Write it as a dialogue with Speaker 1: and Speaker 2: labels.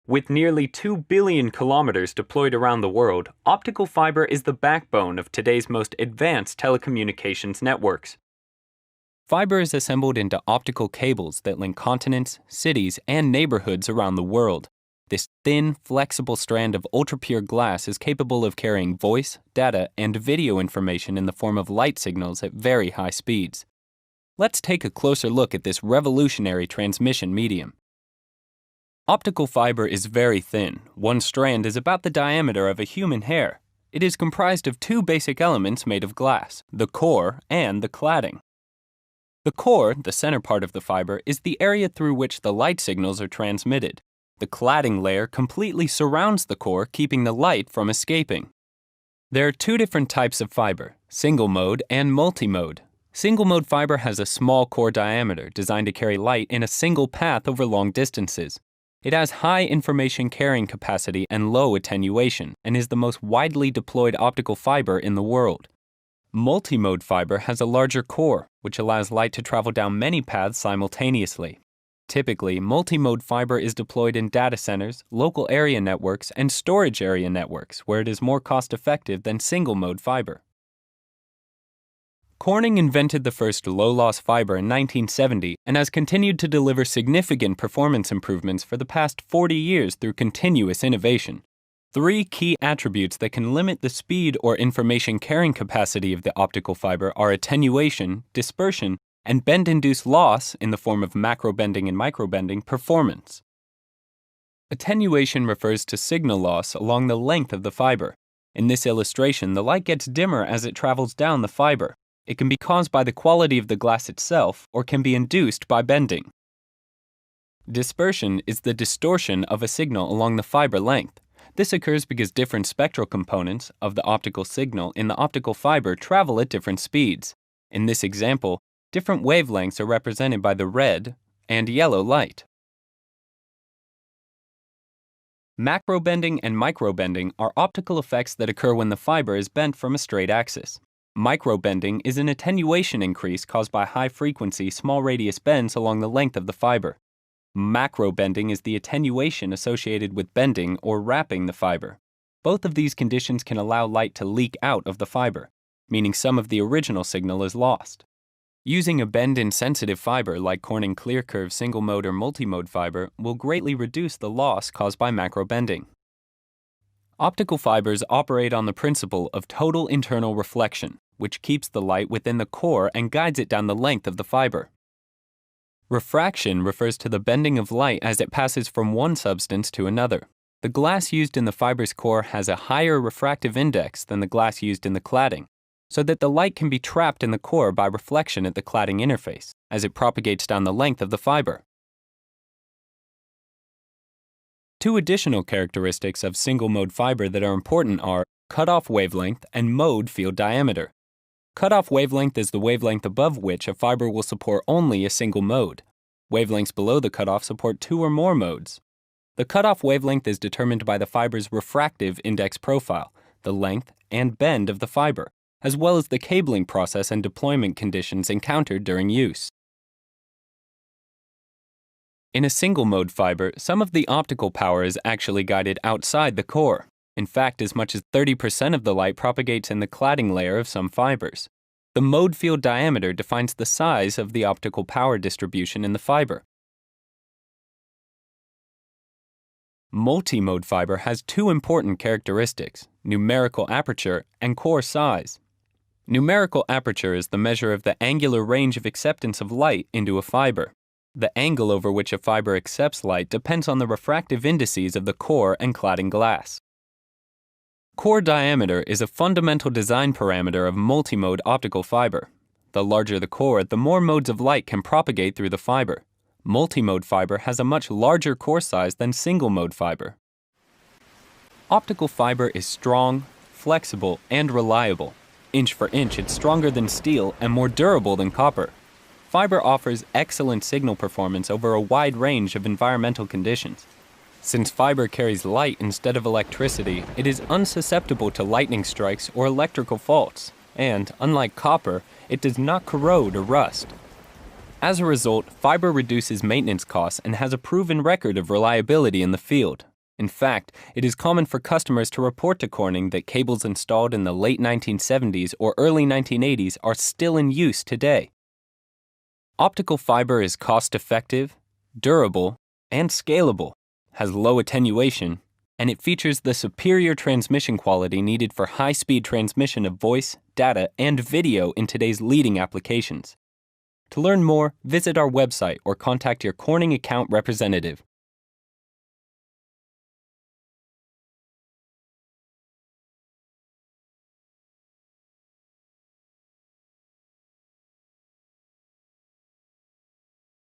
Speaker 1: With nearly 2 billion kilometers deployed around the world, optical fiber is the backbone of today's most advanced telecommunications networks. Fiber is assembled into optical cables that link continents, cities, and neighborhoods around the world. This thin, flexible strand of ultra-pure glass is capable of carrying voice, data, and video information in the form of light signals at very high speeds. Let's take a closer look at this revolutionary transmission medium. Optical fiber is very thin. One strand is about the diameter of a human hair. It is comprised of two basic elements made of glass, the core and the cladding. The core, the center part of the fiber, is the area through which the light signals are transmitted. The cladding layer completely surrounds the core, keeping the light from escaping. There are two different types of fiber, single mode and multi-mode. Single mode fiber has a small core diameter designed to carry light in a single path over long distances. It has high information carrying capacity and low attenuation, and is the most widely deployed optical fiber in the world. Multi-mode fiber has a larger core, which allows light to travel down many paths simultaneously. Typically, multi-mode fiber is deployed in data centers, local area networks, and storage area networks, where it is more cost-effective than single-mode fiber. Corning invented the first low-loss fiber in 1970 and has continued to deliver significant performance improvements for the past 40 years through continuous innovation. Three key attributes that can limit the speed or information carrying capacity of the optical fiber are attenuation, dispersion, and bend-induced loss in the form of macrobending and microbending performance. Attenuation refers to signal loss along the length of the fiber. In this illustration, the light gets dimmer as it travels down the fiber. It can be caused by the quality of the glass itself or can be induced by bending. Dispersion is the distortion of a signal along the fiber length. This occurs because different spectral components of the optical signal in the optical fiber travel at different speeds. In this example, different wavelengths are represented by the red and yellow light. Macrobending and microbending are optical effects that occur when the fiber is bent from a straight axis. Microbending is an attenuation increase caused by high-frequency, small-radius bends along the length of the fiber. Macrobending is the attenuation associated with bending or wrapping the fiber. Both of these conditions can allow light to leak out of the fiber, meaning some of the original signal is lost. Using a bend-insensitive fiber like Corning ClearCurve single-mode or multi-mode fiber will greatly reduce the loss caused by macrobending. Optical fibers operate on the principle of total internal reflection, which keeps the light within the core and guides it down the length of the fiber. Refraction refers to the bending of light as it passes from one substance to another. The glass used in the fiber's core has a higher refractive index than the glass used in the cladding, so that the light can be trapped in the core by reflection at the cladding interface, as it propagates down the length of the fiber. Two additional characteristics of single-mode fiber that are important are cutoff wavelength and mode field diameter. Cutoff wavelength is the wavelength above which a fiber will support only a single mode. Wavelengths below the cutoff support two or more modes. The cutoff wavelength is determined by the fiber's refractive index profile, the length and bend of the fiber, as well as the cabling process and deployment conditions encountered during use. In a single-mode fiber, some of the optical power is actually guided outside the core. In fact, as much as 30% of the light propagates in the cladding layer of some fibers. The mode field diameter defines the size of the optical power distribution in the fiber. Multi-mode fiber has two important characteristics, numerical aperture and core size. Numerical aperture is the measure of the angular range of acceptance of light into a fiber. The angle over which a fiber accepts light depends on the refractive indices of the core and cladding glass. Core diameter is a fundamental design parameter of multi-mode optical fiber. The larger the core, the more modes of light can propagate through the fiber. Multi-mode fiber has a much larger core size than single-mode fiber. Optical fiber is strong, flexible, and reliable. Inch for inch, it's stronger than steel and more durable than copper. Fiber offers excellent signal performance over a wide range of environmental conditions. Since fiber carries light instead of electricity, it is unsusceptible to lightning strikes or electrical faults, and, unlike copper, it does not corrode or rust. As a result, fiber reduces maintenance costs and has a proven record of reliability in the field. In fact, it is common for customers to report to Corning that cables installed in the late 1970s or early 1980s are still in use today. Optical fiber is cost-effective, durable, and scalable, has low attenuation, and it features the superior transmission quality needed for high-speed transmission of voice, data, and video in today's leading applications. To learn more, visit our website or contact your Corning account representative.